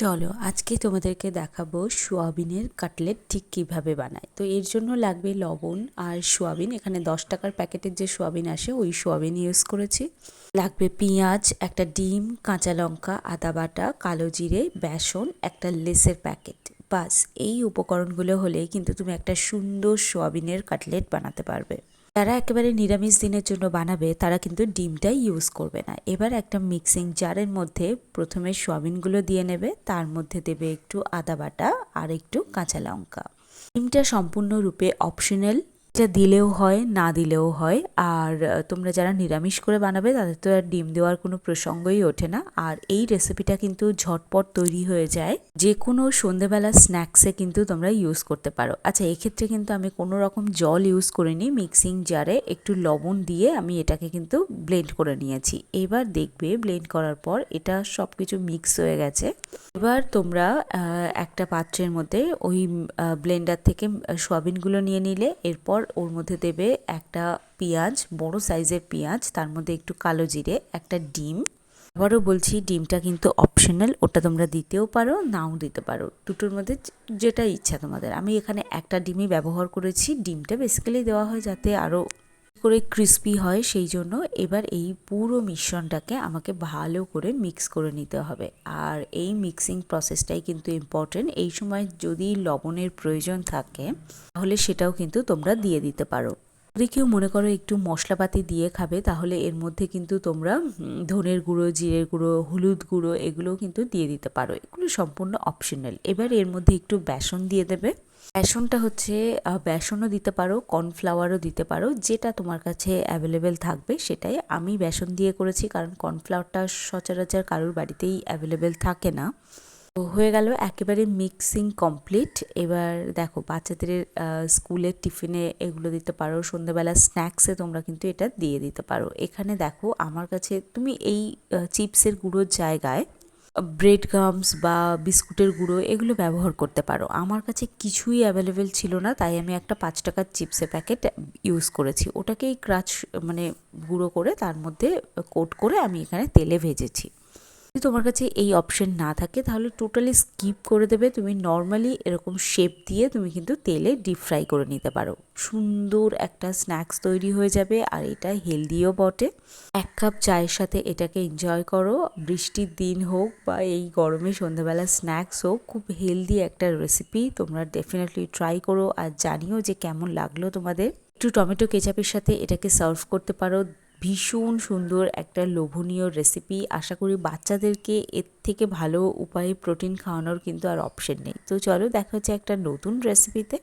চলো আজকে তোমাদেরকে দেখাবো সোয়াবিনের কাটলেট ঠিক কিভাবে বানায়। তো এর জন্য লাগবে লবণ আর সোয়াবিন। এখানে 10 টাকার প্যাকেটের যে সোয়াবিন আসে ওই সোয়াবিন ইউজ করেছি। লাগবে পেঁয়াজ, একটা ডিম, কাঁচা লঙ্কা, আদা বাটা, কালো জিরে, বেসন, একটা লেসের প্যাকেট। বাস এই উপকরণগুলো হলেই কিন্তু তুমি একটা সুন্দর সোয়াবিনের কাটলেট বানাতে পারবে। যারা একেবারে নিরামিষ দিনের জন্য বানাবে তারা কিন্তু ডিমটাই ইউজ করবে না। এবার একটা মিক্সিং জারের মধ্যে প্রথমে সোয়াবিনগুলো দিয়ে নেবে, তার মধ্যে দেবে একটু আদা বাটা আর একটু কাঁচা লঙ্কা। ডিমটা সম্পূর্ণরূপে অপশনাল, এটা দিলেও হয় না দিলেও হয়। আর তোমরা যারা নিরামিষ করে বানাবে তাদের তো আর ডিম দেওয়ার কোনো প্রসঙ্গই ওঠে না। আর এই রেসিপিটা কিন্তু ঝটপট তৈরি হয়ে যায়, যে কোনো সন্ধেবেলা স্ন্যাক্সে কিন্তু তোমরা ইউজ করতে পারো। আচ্ছা, এক্ষেত্রে কিন্তু আমি কোনো রকম জল ইউজ করিনি, মিক্সিং জারে একটু লবণ দিয়ে আমি এটাকে কিন্তু ব্লেন্ড করে নিয়েছি। এবার দেখবে ব্লেন্ড করার পর এটা সব কিছু মিক্স হয়ে গেছে। এবার তোমরা একটা পাত্রের মধ্যে ওই ব্লেন্ডার থেকে সোয়াবিনগুলো নিয়ে নিলে, এরপর ওর মধ্যে দেবে একটা পেঁয়াজ, বড় সাইজের পেঁয়াজ, তার মধ্যে একটু কালো জিরে, একটা ডিম। আবারও বলছি, ডিমটা কিন্তু অপশনাল, ওটা তোমরা দিতেও পারো নাও দিতে পারো, দুটোর মধ্যে যেটা ইচ্ছা তোমাদের। আমি এখানে একটা ডিমই ব্যবহার করেছি। ডিমটা বেসিক্যালি দেওয়া হয় যাতে আরও করে ক্রিস্পি হয়, সেই জন্য। এবার এই পুরো মিশ্রণটাকে আমাকে ভালো করে মিক্স করে নিতে হবে। আর এই মিক্সিং প্রসেসটাই কিন্তু ইম্পর্টেন্ট। এই সময় যদি লবণের প্রয়োজন থাকে তাহলে সেটাও কিন্তু তোমরা দিয়ে দিতে পারো। যদি কেউ মনে করো একটু মশলাপাতি দিয়ে খাবে তাহলে এর মধ্যে কিন্তু তোমরা ধনের গুঁড়ো, জিরের গুঁড়ো, হলুদ গুঁড়ো এগুলোও কিন্তু দিয়ে দিতে পারো। এগুলো সম্পূর্ণ অপশনাল। এবার এর মধ্যে একটু বেসন দিয়ে দেবে। বেসনটা হচ্ছে বেসনও দিতে পারো, কর্নফ্লাওয়ারও দিতে পারো, যেটা তোমার কাছে অ্যাভেলেবেল থাকবে সেটাই। আমি বেসন দিয়ে করেছি কারণ কর্নফ্লাওয়ারটা সচরাচর কারোর বাড়িতেই অ্যাভেলেবেল থাকে না। তো হয়ে গেল, একেবারে মিক্সিং কমপ্লিট। এবার দেখো, বাচ্চাদের স্কুলের টিফিনে এগুলো দিতে পারো, সন্ধ্যাবেলা স্ন্যাক্সে তোমরা কিন্তু এটা দিয়ে দিতে পারো। এখানে দেখো আমার কাছে তুমি এই চিপসের গুঁড়োর জায়গায় ব্রেড গামস বা বিস্কুটের গুঁড়ো এগুলো ব্যবহার করতে পারো। আমার কাছে কিছুই অ্যাভেলেবেল ছিল না, তাই আমি একটা 5 টাকার চিপসের প্যাকেট ইউজ করেছি। ওটাকেই ক্রাশ মানে গুঁড়ো করে তার মধ্যে কোট করে আমি এখানে তেলে ভেজেছি। যদি তোমার কাছে এই অপশন না থাকে তাহলে টোটালি স্কিপ করে দেবে। তুমি নর্মালি এরকম শেপ দিয়ে তুমি কিন্তু তেলে ডিপ ফ্রাই করে নিতে পারো। সুন্দর একটা স্ন্যাক্স তৈরি হয়ে যাবে, আর এটা হেলদিও বটে। 1 কাপ চায়ের সাথে এটাকে এনজয় করো। বৃষ্টির দিন হোক বা এই গরমে সন্ধ্যাবেলা স্ন্যাক্স হোক, খুব হেলদি একটা রেসিপি। তোমরা ডেফিনেটলি ট্রাই করো আর জানিও যে কেমন লাগলো তোমাদের। একটু টমেটো কেচাপের সাথে এটাকে সার্ভ করতে পারো। ভীষণ সুন্দর একটা লোভনীয় রেসিপি। আশা করি বাচ্চাদেরকে এর থেকে ভালো উপায়ে প্রোটিন খাওয়ানোর কিন্তু আর অপশন নেই। তো চলো, দেখা হচ্ছে একটা নতুন রেসিপিতে।